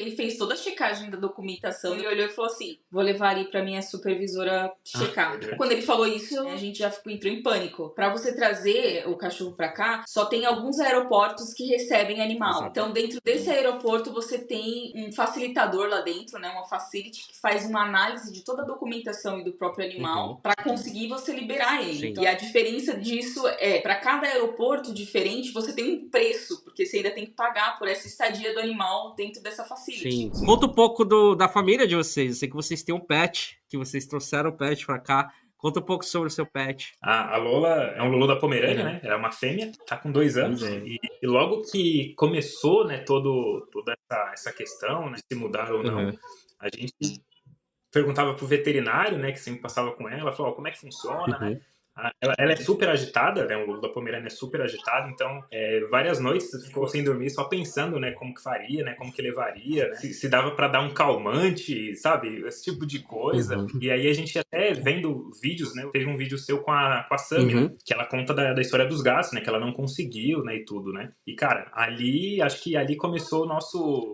Ele fez toda a checagem da documentação, ele olhou e falou assim, vou levar ali pra minha supervisora checar. Quando ele falou isso, a gente já entrou em pânico. Pra você trazer o cachorro pra cá, só tem alguns aeroportos que recebem animal. Exato. Então, dentro desse aeroporto, você tem um facilitador lá dentro, né? Uma facility que faz uma análise de toda a documentação e do próprio animal pra conseguir você liberar ele. Sim. E a diferença disso é, pra cada aeroporto diferente, você tem um preço, porque você ainda tem que pagar por essa estadia do animal dentro dessa facility. Sim. Conta um pouco da família de vocês. Eu sei que vocês têm um pet, que vocês trouxeram o pet pra cá. Conta um pouco sobre o seu pet. A Lola é um Lulu da Pomerânia, né? Ela é uma fêmea, tá com 2 anos. E logo que começou, né, toda essa questão, né, se mudar ou não, a gente perguntava pro veterinário, né, que sempre passava com ela, falou, como é que funciona, né? Ela é super agitada, né? O Lulu da Pomerânia é super agitado, então várias noites ficou sem dormir só pensando, né, como que faria, né, como que levaria, né? Se dava pra dar um calmante, sabe? Esse tipo de coisa. E aí a gente até vendo vídeos, né? Teve um vídeo seu com a Sammy, né, que ela conta da história dos gatos, né? Que ela não conseguiu, né? E tudo, né? E, cara, acho que ali começou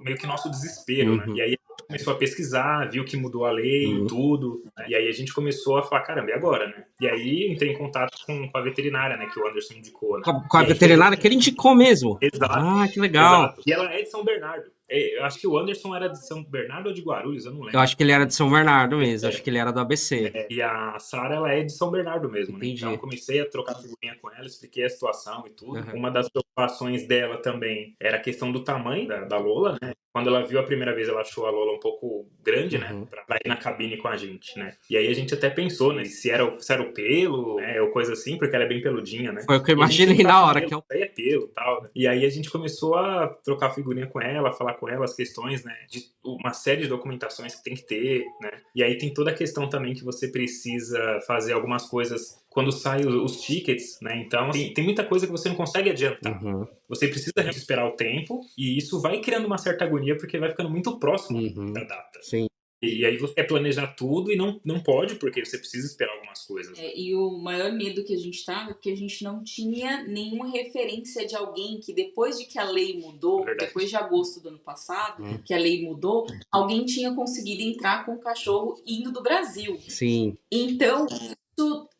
meio que nosso desespero, né? E aí começou a pesquisar, viu que mudou a lei e tudo, né? E aí a gente começou a falar, caramba, e agora, né? E aí entrei em contato com a veterinária, né, que o Anderson indicou, né? Com a veterinária que ele indicou mesmo? Exato. Ah, que legal. Exato. E ela é de São Bernardo. Eu acho que o Anderson era de São Bernardo ou de Guarulhos, eu não lembro. Eu acho que ele era de São Bernardo mesmo, acho que ele era do ABC. E a Sara, ela é de São Bernardo mesmo, né? Entendi. Então eu comecei a trocar figurinha com ela, expliquei a situação e tudo. Uma das preocupações dela também era a questão do tamanho da Lola, né? Quando ela viu a primeira vez, ela achou a Lola um pouco grande, né? Pra ir na cabine com a gente, né? E aí a gente até pensou, né? Se era o pelo, né? Ou coisa assim, porque ela é bem peludinha, né? Foi o que eu imaginei na hora. Que é pelo e tal, né? E aí a gente começou a trocar figurinha com ela, falar com ela as questões, né? De uma série de documentações que tem que ter, né? E aí tem toda a questão também que você precisa fazer algumas coisas quando saem os tickets, né? Então, tem muita coisa que você não consegue adiantar. Você precisa esperar o tempo e isso vai criando uma certa agonia porque vai ficando muito próximo da data. Sim. E aí você quer planejar tudo e não pode porque você precisa esperar algumas coisas. E o maior medo que a gente tava é que a gente não tinha nenhuma referência de alguém que depois de que a lei mudou, depois de agosto do ano passado, que a lei mudou, alguém tinha conseguido entrar com o cachorro indo do Brasil. Sim. Então,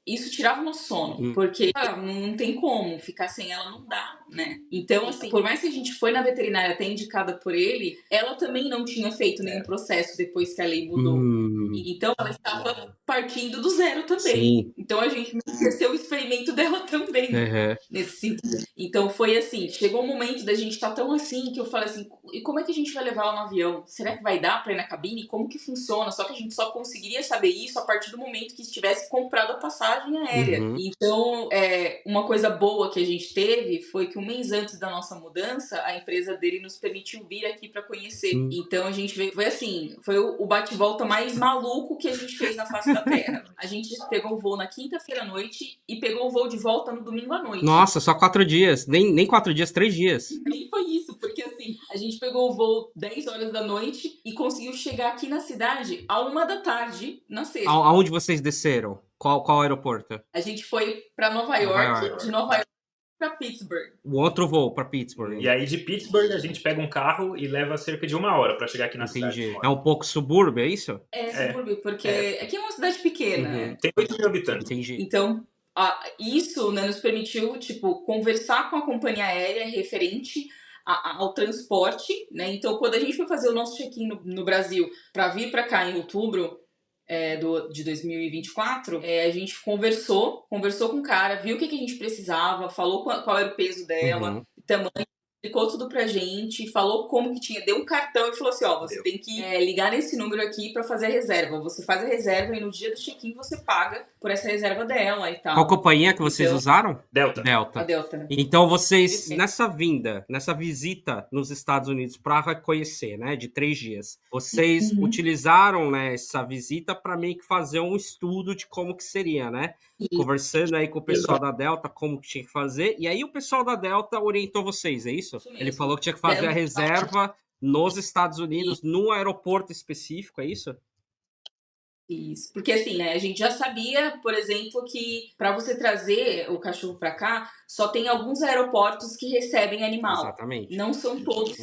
isso tirava o nosso sono, porque não tem como, ficar sem ela não dá, né? Então, assim, por mais que a gente foi na veterinária até indicada por ele, ela também não tinha feito nenhum processo depois que a lei mudou. Então, ela estava partindo do zero também. Sim. Então, a gente esqueceu o experimento dela também, nesse sentido. Então, foi assim, chegou um momento da gente estar tão assim, que eu falei assim, e como é que a gente vai levar ela no avião? Será que vai dar pra ir na cabine? Como que funciona? Só que a gente só conseguiria saber isso a partir do momento que tivesse comprado a passagem aérea. Então, uma coisa boa que a gente teve foi que um mês antes da nossa mudança, a empresa dele nos permitiu vir aqui pra conhecer. Então, a gente veio, foi assim, foi o bate-volta mais maluco que a gente fez na face da Terra. A gente pegou o voo na quinta-feira à noite e pegou o voo de volta no domingo à noite. Nossa, só 4 dias. Nem 4 dias, 3 dias. Nem foi isso, porque assim, a gente pegou o voo 10 horas da noite e conseguiu chegar aqui na cidade à 1 da tarde, na sexta. Aonde vocês desceram? Qual aeroporto? A gente foi pra Nova York, de Nova York pra Pittsburgh. O outro voo pra Pittsburgh. E aí de Pittsburgh a gente pega um carro e leva cerca de 1 hora pra chegar aqui na cidade. É um pouco subúrbio, é isso? Subúrbio, porque aqui é uma cidade pequena. Tem 8 mil habitantes. Entendi. Então, isso, né, nos permitiu, tipo, conversar com a companhia aérea referente ao transporte, né? Então, quando a gente foi fazer o nosso check-in no Brasil para vir para cá em outubro de 2024, a gente conversou com o cara, viu o que a gente precisava, falou qual era o peso dela, tamanho, explicou tudo pra gente, falou como que tinha, deu um cartão e falou assim, você tem que ligar nesse número aqui pra fazer a reserva. Você faz a reserva e no dia do check-in você paga por essa reserva dela e tal. Qual companhia que vocês usaram? Delta. A Delta. Então vocês, nessa visita nos Estados Unidos pra conhecer, né, de 3 dias, vocês utilizaram, né, essa visita pra meio que fazer um estudo de como que seria, né? Conversando aí com o pessoal da Delta, como que tinha que fazer, e aí o pessoal da Delta orientou vocês, é isso? Ele falou que tinha que fazer a reserva nos Estados Unidos, num aeroporto específico, é isso? Isso, porque assim, né, a gente já sabia, por exemplo, que para você trazer o cachorro para cá, só tem alguns aeroportos que recebem animal. Exatamente. Não são todos.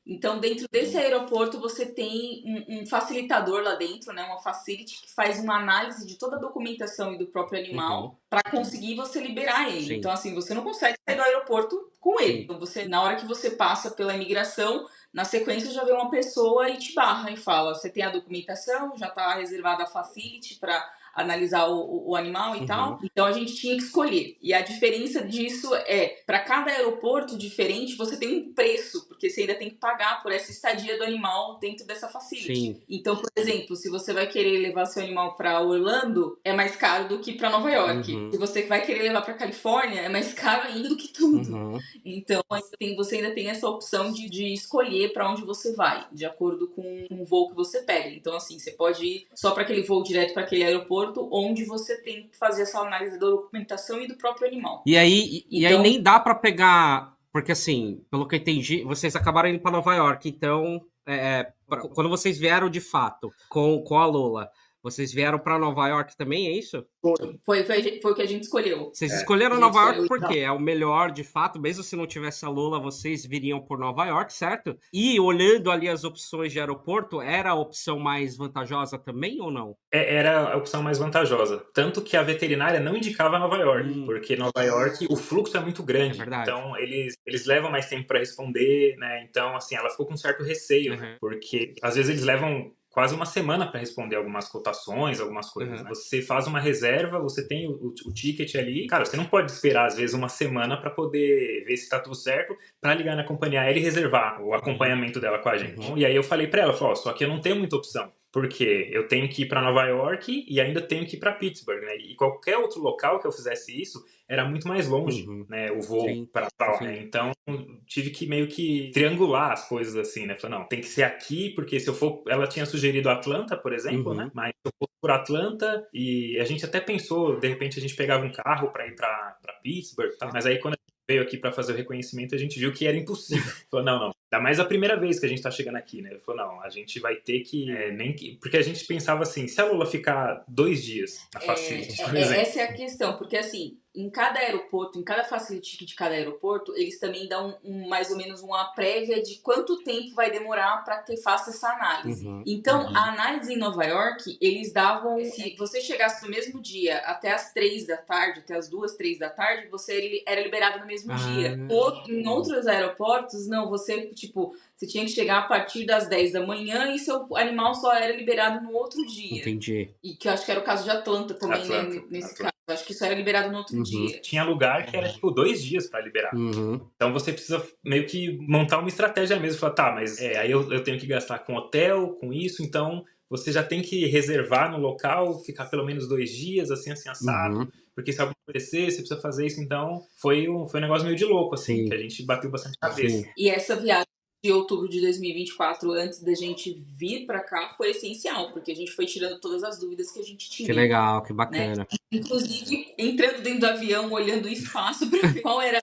Então, dentro desse aeroporto, você tem um facilitador lá dentro, né, uma facility que faz uma análise de toda a documentação e do próprio animal para conseguir você liberar ele. Sim. Então, assim, você não consegue sair do aeroporto com ele. Então, você, na hora que você passa pela imigração, na sequência já vem uma pessoa e te barra e fala, você tem a documentação, já está reservada a facility para analisar o animal e tal. Então a gente tinha que escolher. E a diferença disso é, para cada aeroporto diferente, você tem um preço, porque você ainda tem que pagar por essa estadia do animal dentro dessa facility. Sim. Então, por exemplo, se você vai querer levar seu animal para Orlando, é mais caro do que para Nova York. Se você vai querer levar para Califórnia, é mais caro ainda do que tudo. Então, você ainda tem essa opção de escolher para onde você vai, de acordo com o voo que você pega. Então, assim, você pode ir só para aquele voo direto para aquele aeroporto, onde você tem que fazer essa análise da documentação e do próprio animal. E aí nem dá para pegar, porque assim, pelo que eu entendi, vocês acabaram indo para Nova York, então, quando vocês vieram de fato com a Lola, vocês vieram para Nova York também, é isso? Foi o que a gente escolheu. Vocês escolheram Nova York porque é o melhor, de fato, mesmo se não tivesse a Lola, vocês viriam por Nova York, certo? E olhando ali as opções de aeroporto, era a opção mais vantajosa também ou não? Era a opção mais vantajosa. Tanto que a veterinária não indicava Nova York, porque Nova York o fluxo é muito grande. Então eles levam mais tempo para responder, né? Então, assim, ela ficou com um certo receio, né? Porque às vezes eles levam quase uma semana para responder algumas cotações, algumas coisas. Você faz uma reserva, você tem o ticket ali. Cara, você não pode esperar, às vezes, uma semana para poder ver se tá tudo certo, para ligar na companhia aérea e reservar o acompanhamento dela com a gente. E aí eu falei para ela, só que eu não tenho muita opção. Porque eu tenho que ir para Nova York e ainda tenho que ir para Pittsburgh, né? E qualquer outro local que eu fizesse isso era muito mais longe, né? O voo para lá, né? Então tive que meio que triangular as coisas assim, né? Falei, não, tem que ser aqui, porque se eu for... Ela tinha sugerido Atlanta, por exemplo, né? Mas se eu for por Atlanta, e a gente até pensou, de repente a gente pegava um carro para ir para Pittsburgh, tá? Mas aí quando a gente veio aqui para fazer o reconhecimento, a gente viu que era impossível. Falou, não. Ainda mais a primeira vez que a gente tá chegando aqui, né? Ele falou, não, a gente vai ter que... Porque a gente pensava assim, se a Lola ficar 2 dias na facility, por exemplo... Essa é a questão, porque assim, em cada aeroporto, em cada facility de cada aeroporto, eles também dão mais ou menos uma prévia de quanto tempo vai demorar para que faça essa análise. Então, a análise em Nova York, eles davam... Se você chegasse no mesmo dia, até as 3 da tarde, até as 2, 3 da tarde, você era liberado no mesmo dia. Em outros aeroportos, não, você tinha que chegar a partir das 10 da manhã e seu animal só era liberado no outro dia. Entendi. E que eu acho que era o caso de Atlanta também, né, nesse caso. Eu acho que isso era liberado no outro dia. Tinha lugar que era 2 dias para liberar. Então você precisa meio que montar uma estratégia mesmo. Falar, tá, mas aí eu tenho que gastar com hotel, com isso, então você já tem que reservar no local, ficar pelo menos 2 dias, assim, assado. Porque se algo acontecer, você precisa fazer isso. Então foi um negócio meio de louco, assim, que a gente bateu bastante cabeça. E essa viagem de outubro de 2024, antes da gente vir pra cá, foi essencial, porque a gente foi tirando todas as dúvidas que a gente tinha. Que legal, que bacana. Né? Inclusive, entrando dentro do avião, olhando o espaço pra ver qual era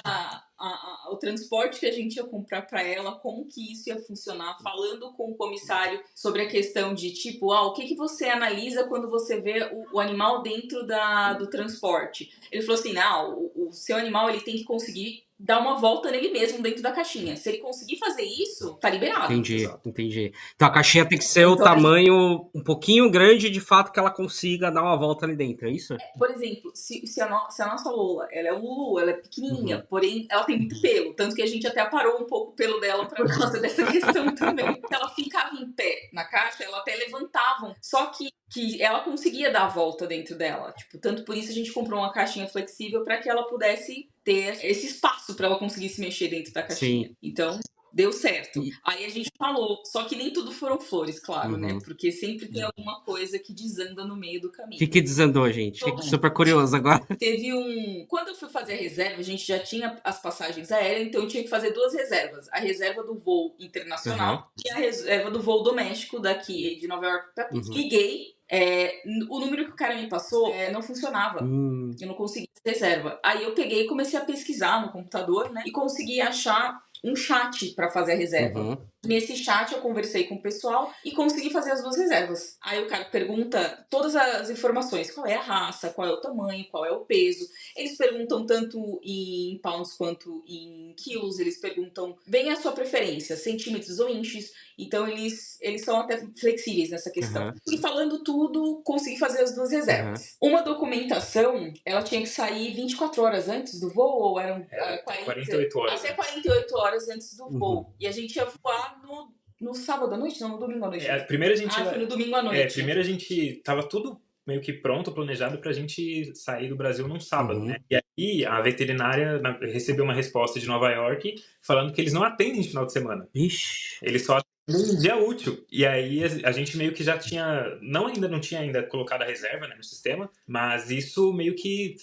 o transporte que a gente ia comprar para ela, como que isso ia funcionar, falando com o comissário sobre a questão de o que você analisa quando você vê o animal dentro do transporte. Ele falou assim, o seu animal ele tem que conseguir dar uma volta nele mesmo dentro da caixinha. Se ele conseguir fazer isso, tá liberado. Entendi. Então a caixinha tem que ser o tamanho um pouquinho grande, de fato, que ela consiga dar uma volta ali dentro, é isso? Por exemplo, se a nossa Lola, ela é um Lulu, ela é pequenininha, porém ela tem muito pelo, tanto que a gente até aparou um pouco o pelo dela por causa dessa questão também. Ela ficava em pé na caixa, ela até levantava, só que ela conseguia dar a volta dentro dela. Tanto por isso a gente comprou uma caixinha flexível para que ela pudesse ter esse espaço para ela conseguir se mexer dentro da caixinha. Sim. Então, deu certo. Aí a gente falou, só que nem tudo foram flores, claro, né? Porque sempre tem alguma coisa que desanda no meio do caminho. O que desandou, gente? Fico super curioso agora. Teve Quando eu fui fazer a reserva, a gente já tinha as passagens aéreas, então eu tinha que fazer 2 reservas. A reserva do voo internacional e a reserva do voo doméstico daqui de Nova York pra Pittsburgh. Liguei. O número que o cara me passou não funcionava. Eu não consegui reserva. Aí eu comecei a pesquisar no computador, né? E consegui achar um chat para fazer a reserva. Nesse chat eu conversei com o pessoal e consegui fazer as 2 reservas. Aí o cara pergunta todas as informações, qual é a raça, qual é o tamanho, qual é o peso. Eles perguntam tanto em pounds quanto em quilos, eles perguntam bem a sua preferência, centímetros ou inches. Então eles são até flexíveis nessa questão. E falando tudo, consegui fazer as 2 reservas. Uma documentação, ela tinha que sair 24 horas antes do voo, ou eram 48 horas. Até 48 horas antes do voo. E a gente ia voar no sábado à noite? Não, no domingo à noite. Primeiro a gente... foi no domingo à noite. Primeiro a gente tava tudo meio que pronto, planejado pra gente sair do Brasil num sábado, né? E aí a veterinária recebeu uma resposta de Nova York falando que eles não atendem de final de semana. Ixi. Eles só um dia útil. E aí a gente meio que já tinha... ainda não tinha colocado a reserva, né, no sistema, mas isso meio que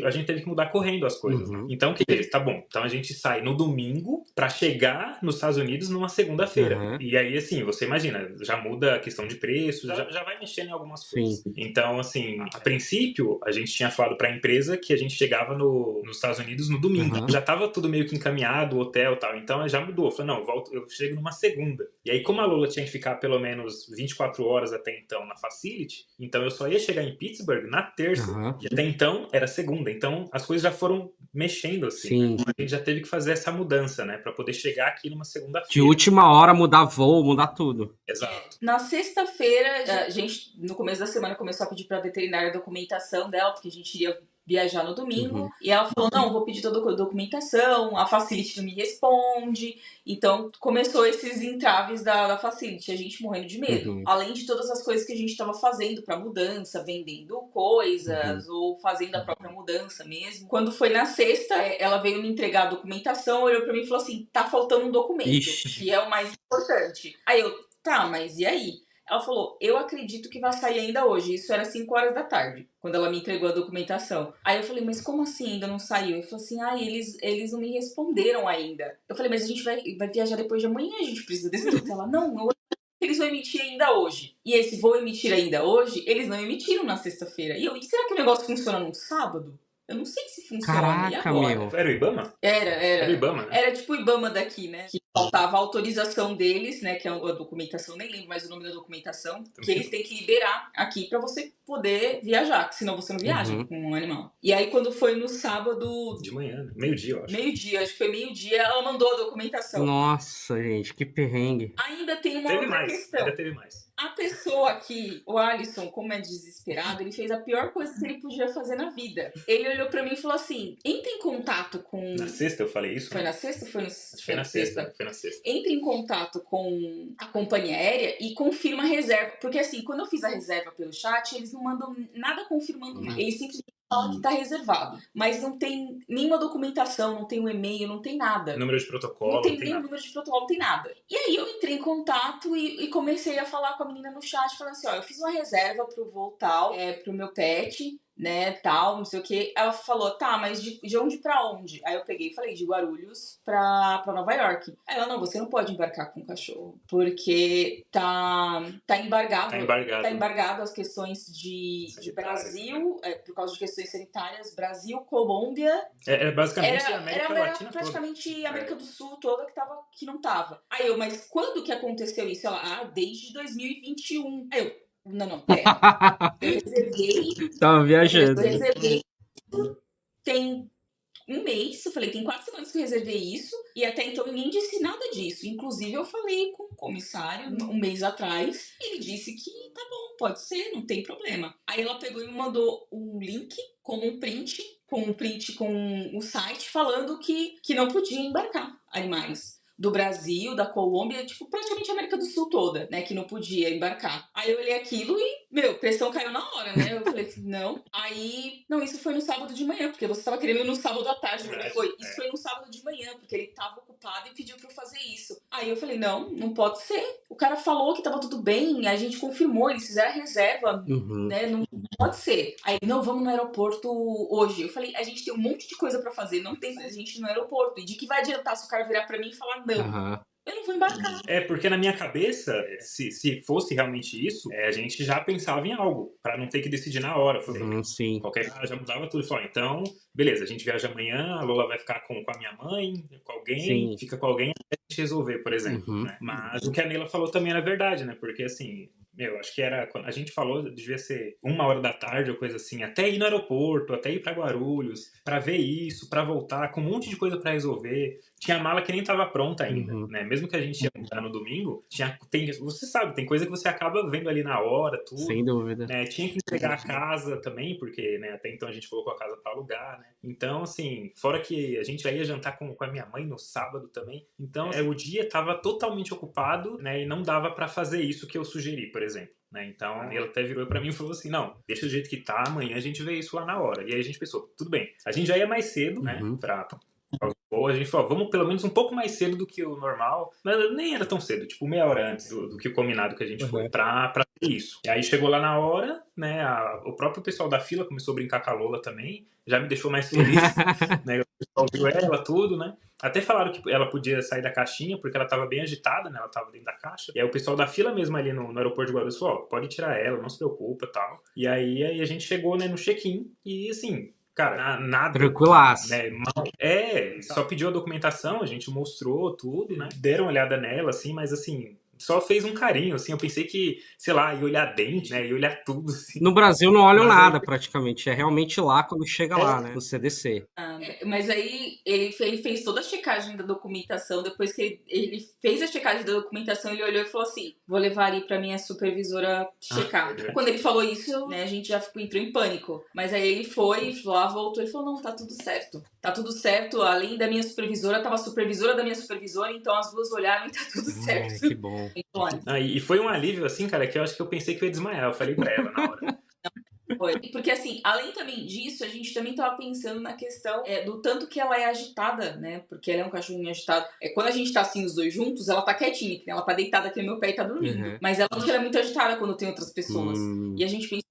a gente teve que mudar correndo as coisas. Então o que eles? Tá bom, então a gente sai no domingo pra chegar nos Estados Unidos numa segunda-feira. E aí, assim, você imagina, já muda a questão de preço, já vai mexendo em algumas coisas. Então, assim, a princípio, a gente tinha falado pra empresa que a gente chegava nos Estados Unidos no domingo. Já tava tudo meio que encaminhado, o hotel e tal. Então já mudou. Eu falei, não, eu chego numa segunda. E aí, como a Lola tinha que ficar pelo menos 24 horas até então na Facility, então eu só ia chegar em Pittsburgh na terça. E até então era segunda. Então as coisas já foram mexendo assim. Então, a gente já teve que fazer essa mudança, né? Pra poder chegar aqui numa segunda-feira. De última hora mudar voo, mudar tudo. Exato. Na sexta-feira, a gente, no começo da semana, começou a pedir pra veterinária a documentação dela, porque a gente iria viajar no domingo. E ela falou, não, vou pedir toda a documentação, a Facility não me responde. Então, começou esses entraves da Facility, a gente morrendo de medo. Além de todas as coisas que a gente estava fazendo pra mudança, vendendo coisas, ou fazendo a própria mudança mesmo. Quando foi na sexta, ela veio me entregar a documentação, olhou pra mim e falou assim, tá faltando um documento, que é o mais importante. Aí eu, tá, mas e aí? Ela falou, eu acredito que vai sair ainda hoje. Isso era 5 horas da tarde, quando ela me entregou a documentação. Aí eu falei, mas como assim ainda não saiu? Ele falou assim, eles não me responderam ainda. Eu falei, mas a gente vai viajar depois de amanhã, a gente precisa desse documento. Ela, não, eles vão emitir ainda hoje. E esse vou emitir ainda hoje, eles não emitiram na sexta-feira. E eu, será que o negócio funciona no sábado? Eu não sei se funciona. Caraca, e agora? meu. Era o Ibama? Era o Ibama, né? Era tipo o Ibama daqui, né? Que faltava a autorização deles, né? Que é a documentação, nem lembro mais o nome da documentação. Que eles têm que liberar aqui pra você poder viajar. Que senão você não viaja com um animal. E aí quando foi no sábado... De manhã, né? Meio-dia, eu acho. Meio-dia, acho que foi meio-dia. Ela mandou a documentação. Nossa, gente, que perrengue. Ainda tem uma outra questão. Ainda teve mais. A pessoa aqui, o Alisson, como é desesperado, ele fez a pior coisa que ele podia fazer na vida. Ele olhou pra mim e falou assim, entre em contato com... Na sexta eu falei isso? Foi na sexta ou foi Foi na sexta. Foi na sexta. Entre em contato com a companhia aérea e confirma a reserva. Porque assim, quando eu fiz a reserva pelo chat, eles não mandam nada confirmando nada. Eles simplesmente falam que tá reservado. Mas não tem nenhuma documentação, não tem um e-mail, não tem nada. Número de protocolo, não tem nem número de protocolo, não tem nada. E aí eu entrei em contato e comecei a falar com a menina no chat, falando assim, ó, eu fiz uma reserva pro voo tal, pro meu pet, né, tal, não sei o que. Ela falou, tá, mas de onde pra onde? Aí eu peguei e falei, de Guarulhos pra Nova York. Aí ela, não, você não pode embarcar com o cachorro, porque tá embargado. Tá embargado as questões de Brasil, por causa de questões sanitárias, Brasil, Colômbia... basicamente a América Latina toda. Praticamente a América do Sul toda que não tava. Aí eu, mas quando que aconteceu isso? Ela, desde 2021. Aí eu, não, pera. Eu reservei. Tava viajando. Eu reservei. Tem um mês, eu falei, tem 4 semanas que eu reservei isso, e até então ninguém disse nada disso. Inclusive, eu falei com o comissário um mês atrás, e ele disse que tá bom, pode ser, não tem problema. Aí ela pegou e me mandou um link com um print com o site falando que não podia embarcar animais do Brasil, da Colômbia, tipo, praticamente a América do Sul toda, né, que não podia embarcar. Aí eu olhei aquilo e, pressão caiu na hora, né, eu falei assim, não. Aí, não, isso foi no sábado de manhã, porque você tava querendo no sábado à tarde, isso foi no sábado de manhã, porque ele tava ocupado e pediu pra eu fazer isso. Aí eu falei, não pode ser. O cara falou que tava tudo bem, a gente confirmou, eles fizeram a reserva, né, não pode ser. Aí, não, vamos no aeroporto hoje. Eu falei, a gente tem um monte de coisa pra fazer, não tem a gente no aeroporto. E de que vai adiantar se o cara virar pra mim e falar não? eu não vou embarcar. Porque na minha cabeça, se fosse realmente isso, a gente já pensava em algo, pra não ter que decidir na hora. Sim. Qualquer coisa já mudava tudo. Falou, então, beleza, a gente viaja amanhã, a Lola vai ficar com a minha mãe, com alguém, fica com alguém até a gente resolver, por exemplo. Né? Mas o que a Neila falou também era verdade, né? Porque assim, acho que era. Quando a gente falou, devia ser 1h da tarde ou coisa assim, até ir no aeroporto, até ir pra Guarulhos, pra ver isso, pra voltar, com um monte de coisa pra resolver. Tinha mala que nem tava pronta ainda, né? Mesmo que a gente ia mudar no domingo, você sabe, tem coisa que você acaba vendo ali na hora, tudo. Sem dúvida. Né? Tinha que entregar a casa também, porque né, até então a gente colocou a casa pra alugar, né? Então, assim, fora que a gente já ia jantar com a minha mãe no sábado também. Então, o dia tava totalmente ocupado, né? E não dava pra fazer isso que eu sugeri, por exemplo. Né? Então, ela até virou pra mim e falou assim, não, deixa do jeito que tá, amanhã a gente vê isso lá na hora. E aí a gente pensou, tudo bem, a gente já ia mais cedo, né? A gente falou, vamos pelo menos um pouco mais cedo do que o normal, mas nem era tão cedo, tipo meia hora antes do que o combinado que a gente foi pra ter isso. E aí chegou lá na hora, né, o próprio pessoal da fila começou a brincar com a Lola também, já me deixou mais feliz, né, o pessoal viu ela, tudo, né. Até falaram que ela podia sair da caixinha, porque ela tava bem agitada, né, ela tava dentro da caixa. E aí o pessoal da fila mesmo ali no aeroporto de Guarulhos falou, pode tirar ela, não se preocupa e tal. E aí a gente chegou, né, no check-in e assim... Cara, nada. Tranquilaço. Né, só pediu a documentação, a gente mostrou tudo, né? Deram uma olhada nela, assim, mas assim, só fez um carinho, assim. Eu pensei que, sei lá, ia olhar dente, né? Ia olhar tudo, assim. No Brasil não olham nada, praticamente. É realmente lá quando chega lá, né? No CDC. Mas aí ele fez toda a checagem da documentação. Depois que ele fez a checagem da documentação, ele olhou e falou assim: vou levar ali pra minha supervisora checar. Quando ele falou isso, né, a gente já entrou em pânico. Mas aí ele foi lá, voltou e falou: não, tá tudo certo. Tá tudo certo. Além da minha supervisora, tava a supervisora da minha supervisora, então as duas olharam e tá tudo certo. Que bom. E foi um alívio, assim, cara, que eu acho que eu pensei que eu ia desmaiar. Eu falei pra ela na hora. Foi. Porque assim, além também disso, a gente também tava pensando na questão do tanto que ela é agitada, né? Porque ela é um cachorrinho agitado. Quando a gente tá assim, os dois juntos, ela tá quietinha, que ela tá deitada aqui no meu pé e tá dormindo. Mas ela é muito agitada quando tem outras pessoas. E a gente pensou,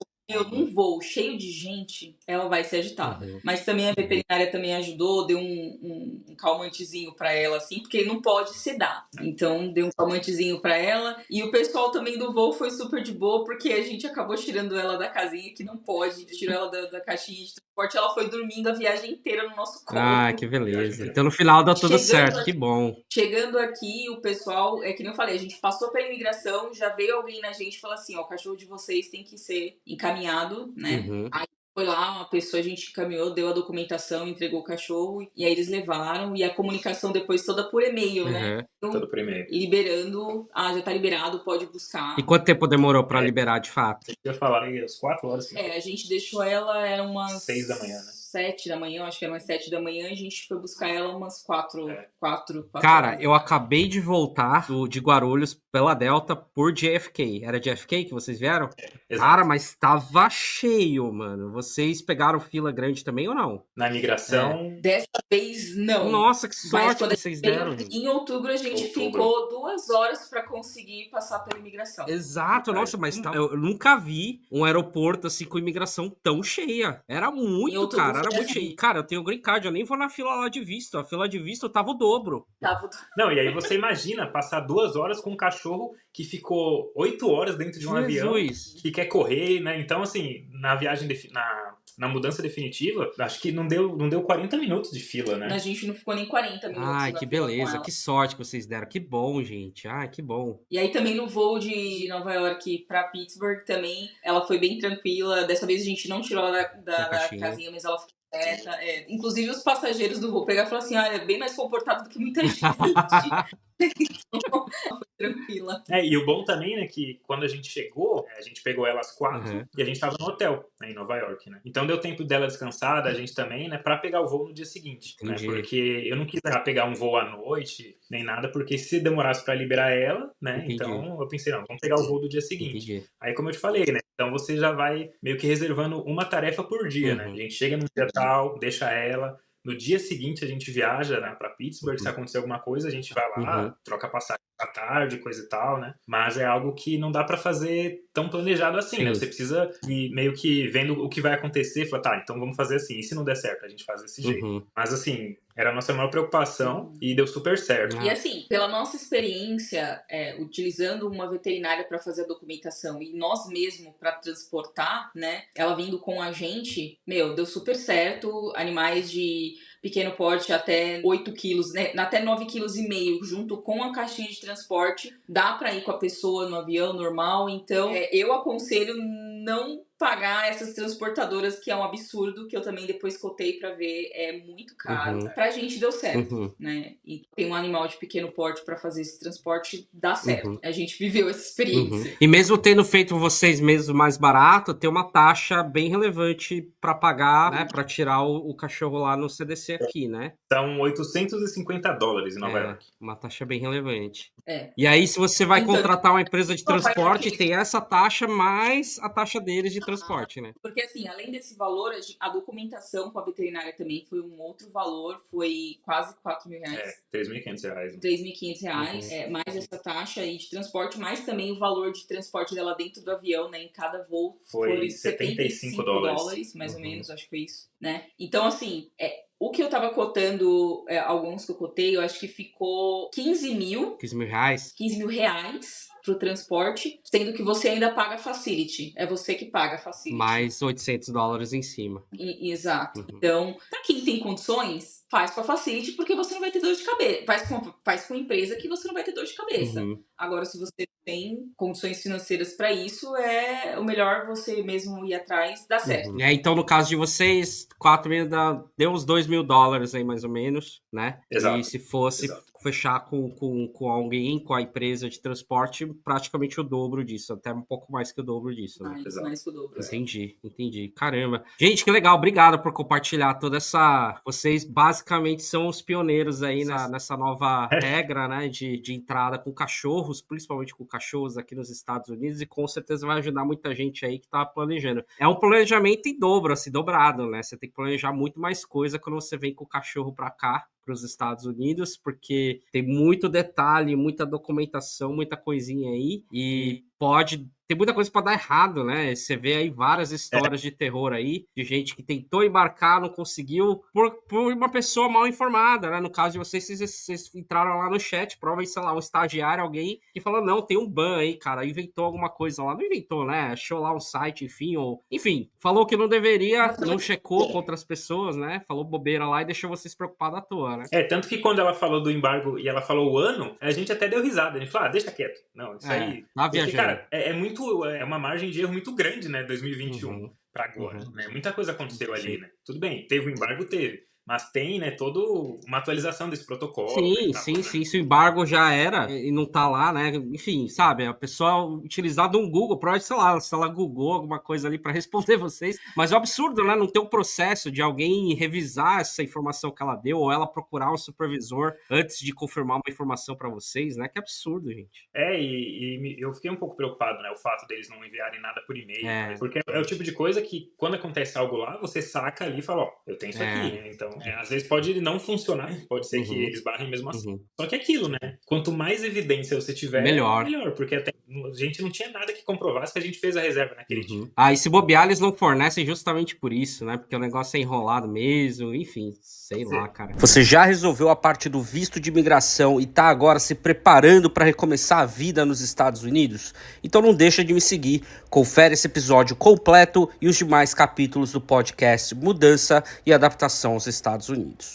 num voo cheio de gente, ela vai ser agitada. Mas também a veterinária também ajudou, deu um calmantezinho pra ela, assim, porque não pode sedar. Então, deu um calmantezinho pra ela. E o pessoal também do voo foi super de boa, porque a gente acabou tirando ela da casinha, que não pode, tirou ela da caixinha de transporte. Ela foi dormindo a viagem inteira no nosso colo. Que beleza. Então, no final deu tudo certo, que bom. Chegando aqui, o pessoal, que nem eu falei, a gente passou pela imigração, já veio alguém na gente e falou assim, o cachorro de vocês tem que ser encaminhado, né? Aí foi lá, uma pessoa, a gente encaminhou, deu a documentação, entregou o cachorro, e aí eles levaram, e a comunicação depois toda por e-mail, né? Então, tudo por e-mail. Liberando, já tá liberado, pode buscar. E quanto tempo demorou pra liberar, de fato? Eu ia falar aí, às 4 horas. A gente deixou ela, era umas... 6 da manhã, né? 7 da manhã, acho que era umas 7 da manhã, a gente foi buscar ela umas 4 Cara, horas. eu acabei de voltar de Guarulhos pela Delta por JFK. Era JFK que vocês vieram? Cara, mas tava cheio, mano. Vocês pegaram fila grande também ou não? Na migração? Dessa vez, não. Nossa, que sorte que vocês deram. Em outubro, a gente ficou 2 horas pra conseguir passar pela imigração. Exato, nossa, mas eu nunca vi um aeroporto assim com imigração tão cheia. Era muito, cara, era muito cheio. Cara, eu tenho green card, eu nem vou na fila lá de visto. A fila de visto tava o dobro. Não, e aí você imagina passar 2 horas com um cachorro que ficou 8 horas dentro de um avião, que quer correr, né? Então, assim, na viagem, na mudança definitiva, acho que não deu 40 minutos de fila, né? A gente não ficou nem 40 minutos. Ai, que beleza, que sorte que vocês deram. Que bom, gente. Ai, que bom. E aí também no voo de Nova York pra Pittsburgh também, ela foi bem tranquila. Dessa vez a gente não tirou ela da casinha, mas ela ficou quieta. Inclusive os passageiros do voo pegaram e falaram assim, é bem mais comportado do que muita gente. Então, ela foi tranquila. E o bom também, né, que quando a gente chegou, a gente pegou ela às 4 e a gente tava no hotel, né, em Nova York, né? Então deu tempo dela descansar, da gente também, né, pra pegar o voo no dia seguinte, né? Porque eu não quis pegar um voo à noite, nem nada, porque se demorasse pra liberar ela, né, então eu pensei, não, vamos pegar o voo do dia seguinte. Aí, como eu te falei, né, então você já vai meio que reservando uma tarefa por dia, né? A gente chega no dia tal, deixa ela... No dia seguinte a gente viaja, né, pra Pittsburgh, se acontecer alguma coisa a gente vai lá, troca passagem à tarde, coisa e tal, né? Mas é algo que não dá pra fazer tão planejado assim, né? Você precisa ir meio que vendo o que vai acontecer, falar, tá, então vamos fazer assim, e se não der certo, a gente faz desse jeito. Mas assim, era a nossa maior preocupação e deu super certo. E assim, pela nossa experiência, utilizando uma veterinária para fazer a documentação e nós mesmos para transportar, né? Ela vindo com a gente, deu super certo. Animais de pequeno porte até 8 quilos, né? Até 9,5 kg, junto com a caixinha de transporte, dá para ir com a pessoa no avião normal. Então, eu aconselho não pagar essas transportadoras, que é um absurdo, que eu também depois cotei pra ver, é muito caro. Pra gente deu certo, né? E tem um animal de pequeno porte pra fazer esse transporte, dá certo. A gente viveu essa experiência. E mesmo tendo feito vocês mesmos mais barato, tem uma taxa bem relevante pra pagar, né? Pra tirar o cachorro lá no CDC aqui, né? São $850 em Nova York. Uma taxa bem relevante. E aí, se você vai contratar uma empresa de transporte, tem essa taxa mais a taxa deles de transporte, né? Porque assim, além desse valor, a documentação com a veterinária também foi um outro valor, foi quase R$4.000. R$3.500. R$3.500, mais essa taxa aí de transporte, mais também o valor de transporte dela dentro do avião, né? Em cada voo foi $75, mais ou menos, acho que foi isso, né? Então, assim, o que eu tava cotando, alguns que eu cotei, eu acho que ficou R$15.000. R$15.000 pro transporte, sendo que você ainda paga a facility. É você que paga a facility. Mais $800 em cima. Exato. Então, pra quem tem condições, faz com a facility, porque você não vai ter dor de cabeça. Faz com a empresa que você não vai ter dor de cabeça. Agora, se você tem condições financeiras pra isso, é o melhor você mesmo ir atrás, dá certo. Então, no caso de vocês, 4.000 deu uns $2.000 aí, mais ou menos, né? Exato. E se fosse fechar com alguém, com a empresa de transporte, praticamente o dobro disso, até um pouco mais que o dobro disso, né? Mais que o dobro. Entendi. Caramba. Gente, que legal, obrigado por compartilhar toda essa... Vocês basicamente são os pioneiros aí nessa nova regra, né, de entrada com cachorros, principalmente com cachorros aqui nos Estados Unidos, e com certeza vai ajudar muita gente aí que tá planejando. É um planejamento em dobro, assim, dobrado, né? Você tem que planejar muito mais coisa quando você vem com o cachorro pra cá, para os Estados Unidos, porque tem muito detalhe, muita documentação, muita coisinha aí, e tem muita coisa para dar errado, né? Você vê aí várias histórias de terror aí, de gente que tentou embarcar, não conseguiu, por uma pessoa mal informada, né? No caso de vocês entraram lá no chat, provavelmente, sei lá, um estagiário, alguém que falou, não, tem um ban aí, cara, inventou alguma coisa lá. Não inventou, né? Achou lá um site, enfim, falou que não deveria, não checou contra as pessoas, né? Falou bobeira lá e deixou vocês preocupados à toa, né? Tanto que quando ela falou do embargo e ela falou o ano, a gente até deu risada. A gente falou, deixa quieto. Não, isso aí... Tá viajando. Cara, é uma margem de erro muito grande, né? 2021 pra agora, né? Muita coisa aconteceu ali, né? Tudo bem, teve o embargo, mas tem, né, toda uma atualização desse protocolo. Sim. Se o embargo já era e não tá lá, né? Enfim, sabe? A pessoa utilizar um Google, provavelmente, sei lá, se ela googou alguma coisa ali para responder vocês. Mas é um absurdo, né? Não ter o processo de alguém revisar essa informação que ela deu ou ela procurar um supervisor antes de confirmar uma informação para vocês, né? Que absurdo, gente. E eu fiquei um pouco preocupado, né? O fato deles não enviarem nada por e-mail. Né? Porque é o tipo de coisa que, quando acontece algo lá, você saca ali e fala, eu tenho isso aqui, né? Então, às vezes pode não funcionar, pode ser que eles barrem mesmo assim. Só que é aquilo, né? Quanto mais evidência você tiver, melhor, porque até a gente não tinha nada que comprovasse que a gente fez a reserva naquele dia. E se bobear, eles não fornecem justamente por isso, né? Porque o negócio é enrolado mesmo, enfim, sei lá, cara. Você já resolveu a parte do visto de imigração e tá agora se preparando para recomeçar a vida nos Estados Unidos? Então não deixa de me seguir, confere esse episódio completo e os demais capítulos do podcast Mudança e Adaptação aos Estados Unidos.